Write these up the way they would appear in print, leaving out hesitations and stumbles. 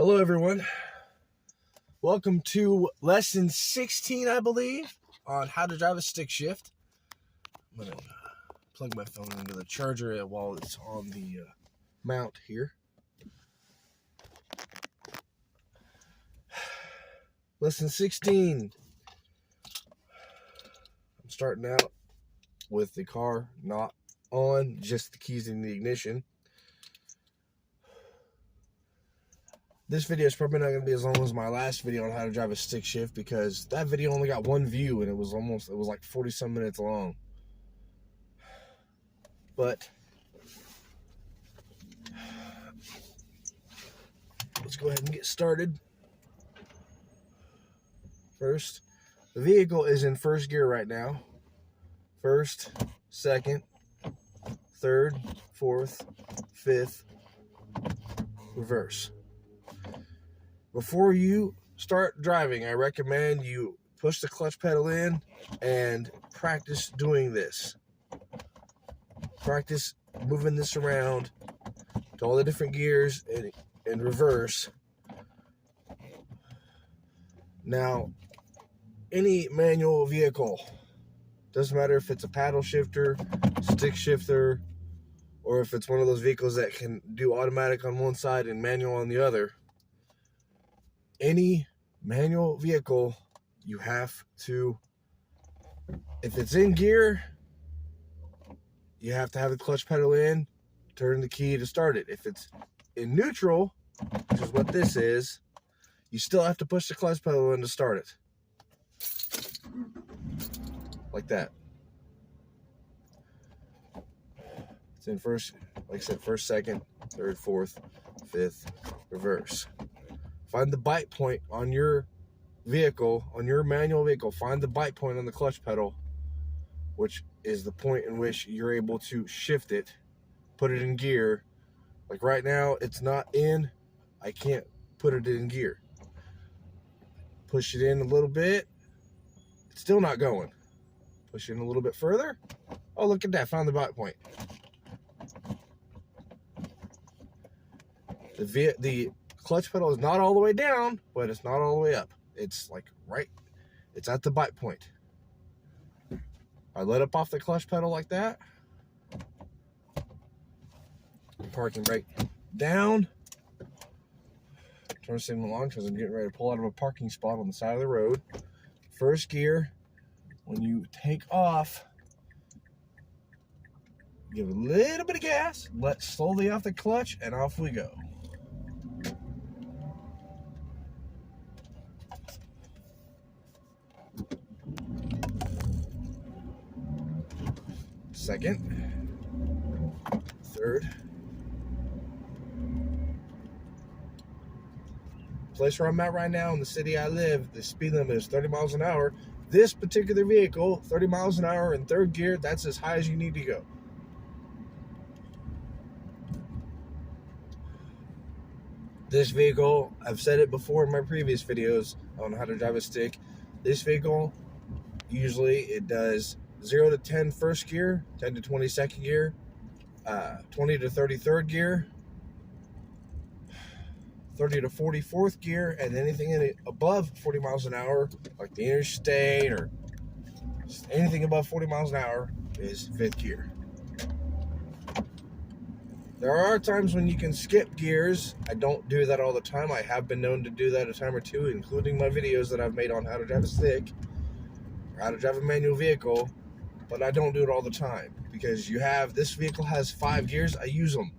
Hello everyone, welcome to lesson 16 I believe on how to drive a stick shift. I'm going to plug my phone into the charger while it's on the mount here. Lesson 16. I'm starting out with the car not on, just the keys in the ignition. This video is probably not going to be as long as my last video on how to drive a stick shift, because that video only got one view and it was like 40-some minutes long. But let's go ahead and get started. First, the vehicle is in first gear right now. First, second, third, fourth, fifth, reverse. Before you start driving, I recommend you push the clutch pedal in and practice doing this. Practice moving this around to all the different gears and reverse. Now, any manual vehicle, doesn't matter if it's a paddle shifter, stick shifter, or if it's one of those vehicles that can do automatic on one side and manual on the other. Any manual vehicle, you have to, if it's in gear, you have to have the clutch pedal in, turn the key to start it. If it's in neutral, which is what this is, you still have to push the clutch pedal in to start it. Like that. It's in first, like I said, first, second, third, fourth, fifth, reverse. Find the bite point on your vehicle, on your manual vehicle. Find the bite point on the clutch pedal, which is the point in which you're able to shift it, put it in gear. Like right now, it's not in. I can't put it in gear. Push it in a little bit. It's still not going. Push it in a little bit further. Oh, look at that. Found the bite point. The clutch pedal is not all the way down, but it's not all the way up. It's like right, it's at the bite point. I let up off the clutch pedal like that. Parking brake down. Turn signal on because I'm getting ready to pull out of a parking spot on the side of the road. First gear, when you take off, give a little bit of gas, let slowly off the clutch, and off we go. Second, third. Place where I'm at right now in the city I live, the speed limit is 30 miles an hour. This particular vehicle, 30 miles an hour in third gear, that's as high as you need to go. This vehicle, I've said it before in my previous videos on how to drive a stick. This vehicle, usually it does 0 to 10 first gear, 10 to 20 second gear, 20 to 30 third gear, 30 to 40 fourth gear, and anything in it above 40 miles an hour, like the interstate or anything above 40 miles an hour, is fifth gear. There are times when you can skip gears. I don't do that all the time. I have been known to do that a time or two, including my videos that I've made on how to drive a stick, or how to drive a manual vehicle, but I don't do it all the time, because this vehicle has 5 gears. I use them.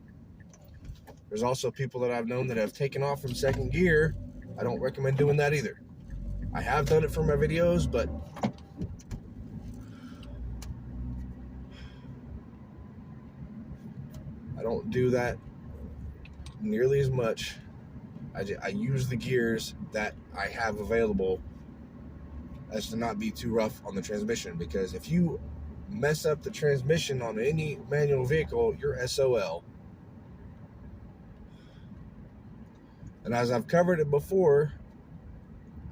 There's also people that I've known that have taken off from second gear. I don't recommend doing that either. I have done it for my videos, but I don't do that nearly as much. I use the gears that I have available as to not be too rough on the transmission, because if you mess up the transmission on any manual vehicle, you're SOL. And as I've covered it before,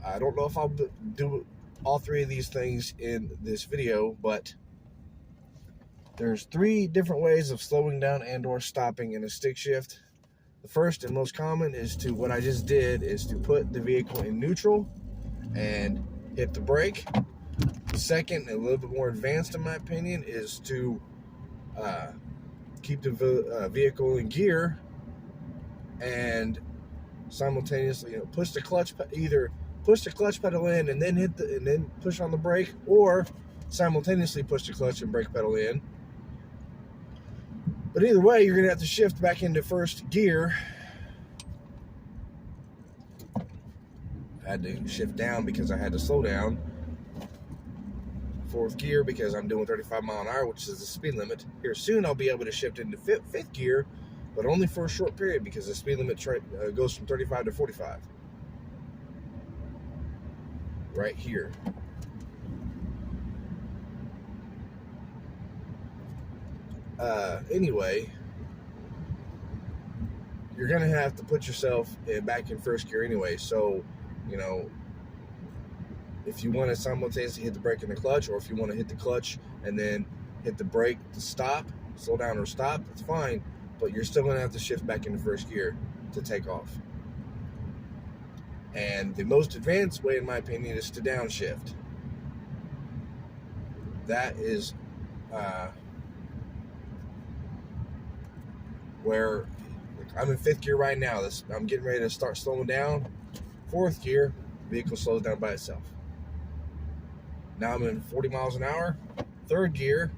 I don't know if I'll do all 3 of these things in this video, but there's 3 different ways of slowing down and or stopping in a stick shift. The first and most common is to, what I just did, is to put the vehicle in neutral and hit the brake. The second, a little bit more advanced in my opinion, is to keep the vehicle in gear and simultaneously, push the clutch, either push the clutch pedal in and then push on the brake, or simultaneously push the clutch and brake pedal in. But either way, you're gonna have to shift back into first gear. I had to shift down because I had to slow down. Fourth gear because I'm doing 35 mile an hour, which is the speed limit. Here soon I'll be able to shift into fifth gear, but only for a short period because the speed limit goes from 35 to 45. Right here. Anyway, you're gonna have to put yourself back in first gear anyway. So, if you want to simultaneously hit the brake and the clutch, or if you want to hit the clutch and then hit the brake to stop, slow down or stop, that's fine. But you're still gonna have to shift back into first gear to take off. And the most advanced way, in my opinion, is to downshift. That is where I'm in fifth gear right now. I'm getting ready to start slowing down. Fourth gear, vehicle slows down by itself. Now I'm in 40 miles an hour, third gear,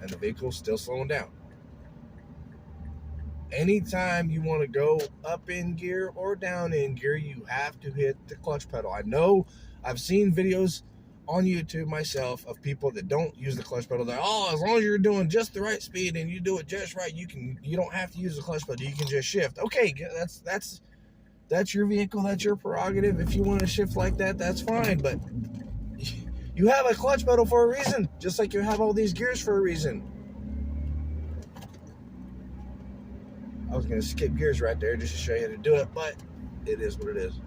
and the vehicle's still slowing down. Anytime you want to go up in gear or down in gear, you have to hit the clutch pedal. I know I've seen videos on YouTube myself of people that don't use the clutch pedal. They're, as long as you're doing just the right speed and you do it just right, you don't have to use the clutch pedal. You can just shift. Okay, that's your vehicle, that's your prerogative. If you want to shift like that, that's fine. But you have a clutch pedal for a reason, just like you have all these gears for a reason. I was going to skip gears right there just to show you how to do it, but it is what it is.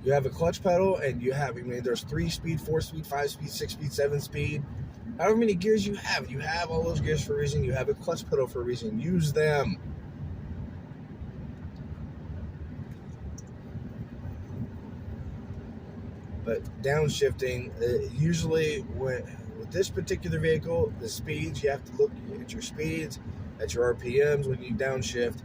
You have a clutch pedal, and there's 3-speed, 4-speed, 5-speed, 6-speed, 7-speed. However many gears you have all those gears for a reason. You have a clutch pedal for a reason. Use them. But downshifting, usually with this particular vehicle, the speeds, you have to look at your speeds, at your RPMs when you downshift.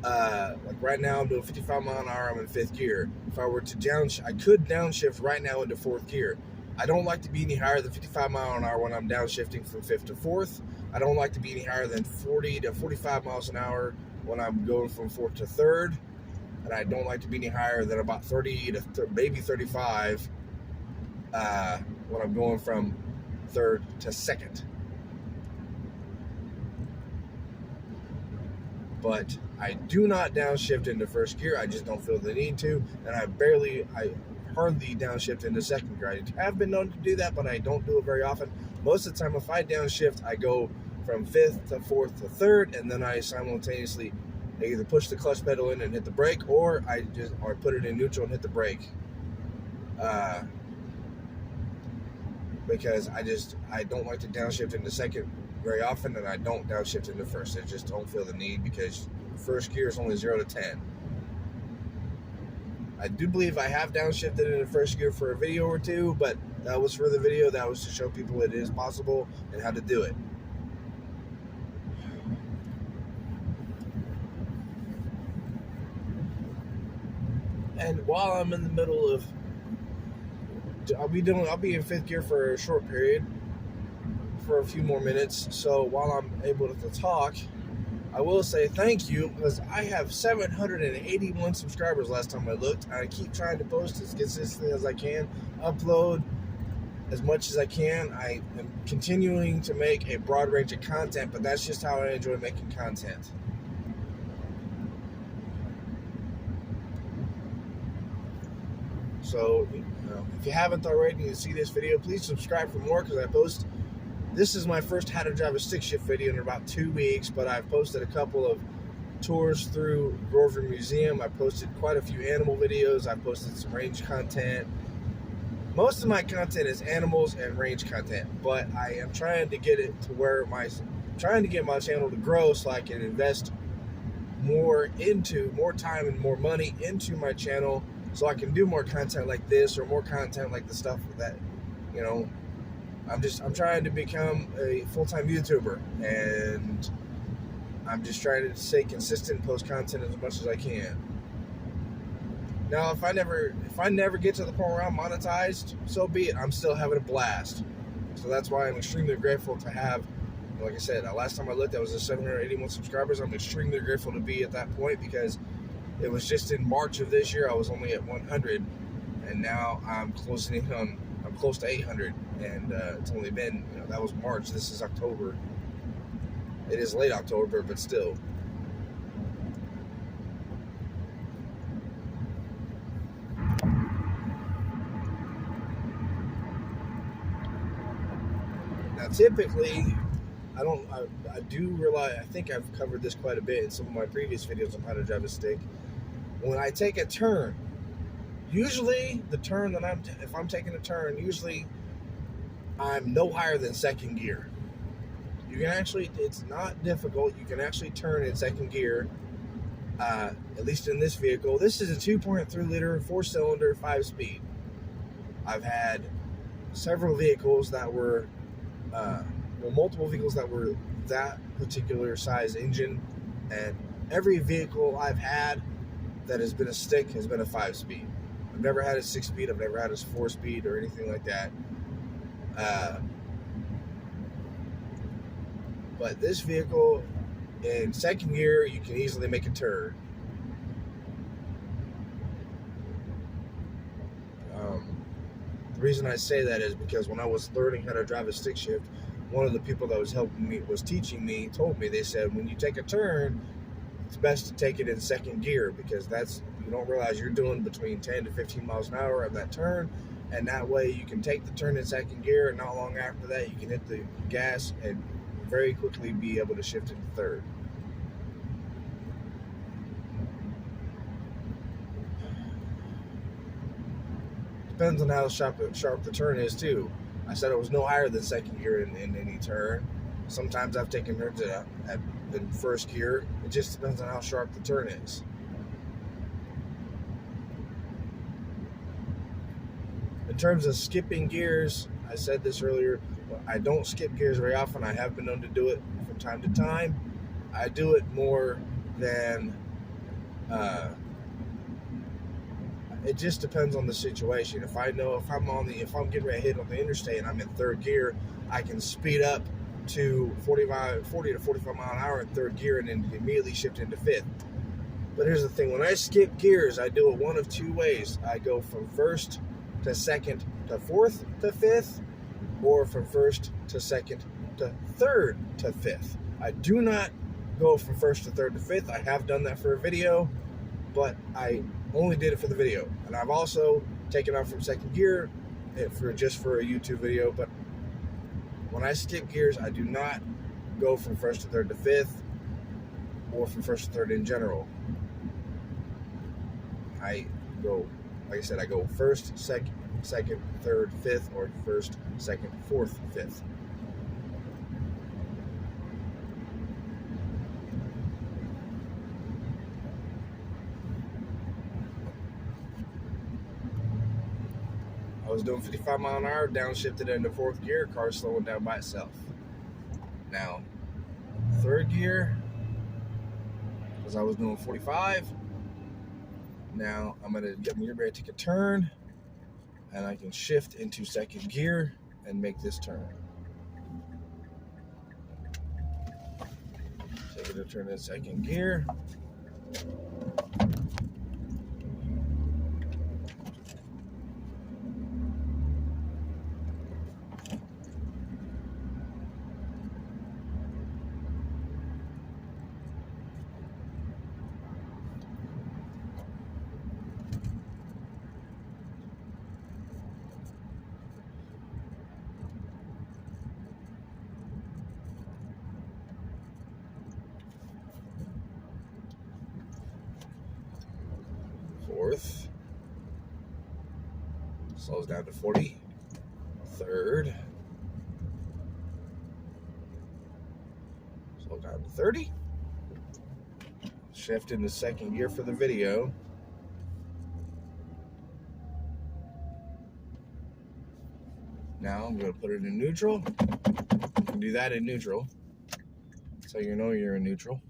Like right now, I'm doing 55 mile an hour. I'm in fifth gear. If I were to I could downshift right now into fourth gear. I don't like to be any higher than 55 mile an hour when I'm downshifting from fifth to fourth. I don't like to be any higher than 40 to 45 miles an hour when I'm going from fourth to third. And I don't like to be any higher than about 30 to maybe 35 when I'm going from third to second. But I do not downshift into first gear. I just don't feel the need to, and I hardly downshift into second gear. I have been known to do that, but I don't do it very often. Most of the time, if I downshift, I go from fifth to fourth to third, and then I simultaneously either push the clutch pedal in and hit the brake, or I put it in neutral and hit the brake. Because I don't like to downshift into second very often, and I don't downshift into first. I just don't feel the need because first gear is only 0 to 10. I do believe I have downshifted into first gear for a video or two, but that was for the video. That was to show people it is possible and how to do it. And while I'm in the middle of, I'll be in fifth gear for a short period, for a few more minutes. So while I'm able to talk, I will say thank you, because I have 781 subscribers last time I looked. I keep trying to post as consistently as I can, upload as much as I can. I am continuing to make a broad range of content, but that's just how I enjoy making content. So, if you haven't already and you see this video, please subscribe for more, because I post. This is my first how to drive a stick shift video in about 2 weeks, but I've posted a couple of tours through Grover Museum. I posted quite a few animal videos. I posted some range content. Most of my content is animals and range content, but I am trying to get it to where trying to get my channel to grow so I can invest more time and more money into my channel so I can do more content like this or more content like the stuff that, you know, I'm trying to become a full-time YouTuber, and I'm just trying to stay consistent, post content as much as I can. Now, if I never get to the point where I'm monetized, so be it. I'm still having a blast. So that's why I'm extremely grateful to have, like I said, last time I looked, that was 781 subscribers. I'm extremely grateful to be at that point, because it was just in March of this year I was only at 100, and now I'm close to 800, and it's only been, that was March. This is October. It is late October, but still. Now, typically, I do realize, I think I've covered this quite a bit in some of my previous videos on how to drive a stick. When I take a turn, usually the turn that if I'm taking a turn, usually I'm no higher than second gear. You can actually, it's not difficult. You can actually turn in second gear, at least in this vehicle. This is a 2.3 liter, 4-cylinder, 5-speed. I've had several vehicles that were, multiple vehicles that were that particular size engine, and every vehicle I've had that has been a stick has been a 5-speed. I've never had a 6-speed. I've never had a 4-speed or anything like that. But this vehicle, in second gear, you can easily make a turn. The reason I say that is because when I was learning how to drive a stick shift, one of the people that was helping me, was teaching me, told me, they said, when you take a turn, it's best to take it in second gear, because you don't realize you're doing between 10 to 15 miles an hour on that turn, and that way you can take the turn in second gear, and not long after that you can hit the gas and very quickly be able to shift into third. Depends on how sharp the turn is too. I said it was no higher than second gear in any turn. Sometimes I've taken turns in first gear. It just depends on how sharp the turn is. In terms of skipping gears, I said this earlier, I don't skip gears very often. I have been known to do it from time to time. I do it more than, it just depends on the situation. If I'm getting ready to hit on the interstate and I'm in third gear, I can speed up to 40 to 45 mile an hour in third gear and then immediately shift into fifth. But here's the thing, when I skip gears, I do it one of two ways. I go from first to second to fourth to fifth, or from first to second to third to fifth. I do not go from first to third to fifth. I have done that for a video, but I only did it for the video. And I've also taken off from second gear for a YouTube video. But when I skip gears, I do not go from first to third to fifth, or from first to third in general. I go, like I said, I go first, second, third, fifth, or first, second, fourth, fifth. I was doing 55 mile an hour, downshifted into fourth gear, car slowing down by itself. Now, third gear, because I was doing 45. Now I'm gonna get ready to take a turn, and I can shift into second gear and make this turn. Taking a turn in second gear. Fourth, slows down to 40. Third, 30. Shift into second gear for the video. Now I'm going to put it in neutral. You can do that in neutral, so you know you're in neutral.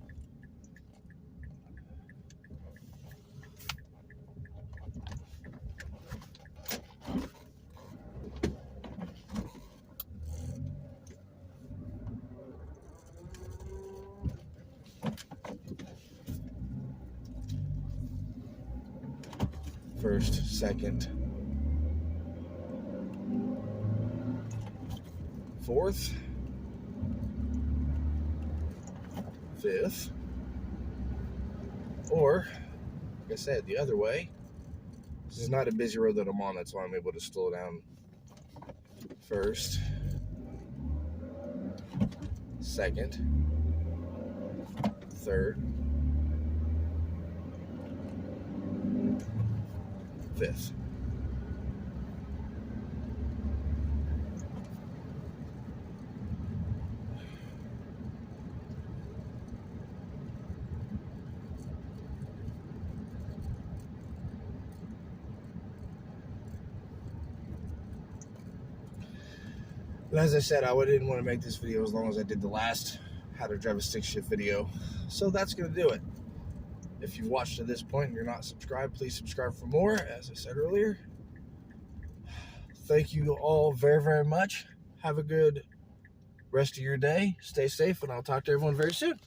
First, second, fourth, fifth, or, like I said, the other way. This is not a busy road that I'm on, that's why I'm able to slow down. First, second, third, fifth. And as I said, I didn't want to make this video as long as I did the last how to drive a stick shift video. So that's going to do it. If you've watched to this point and you're not subscribed, please subscribe for more, as I said earlier. Thank you all very, very much. Have a good rest of your day. Stay safe, and I'll talk to everyone very soon.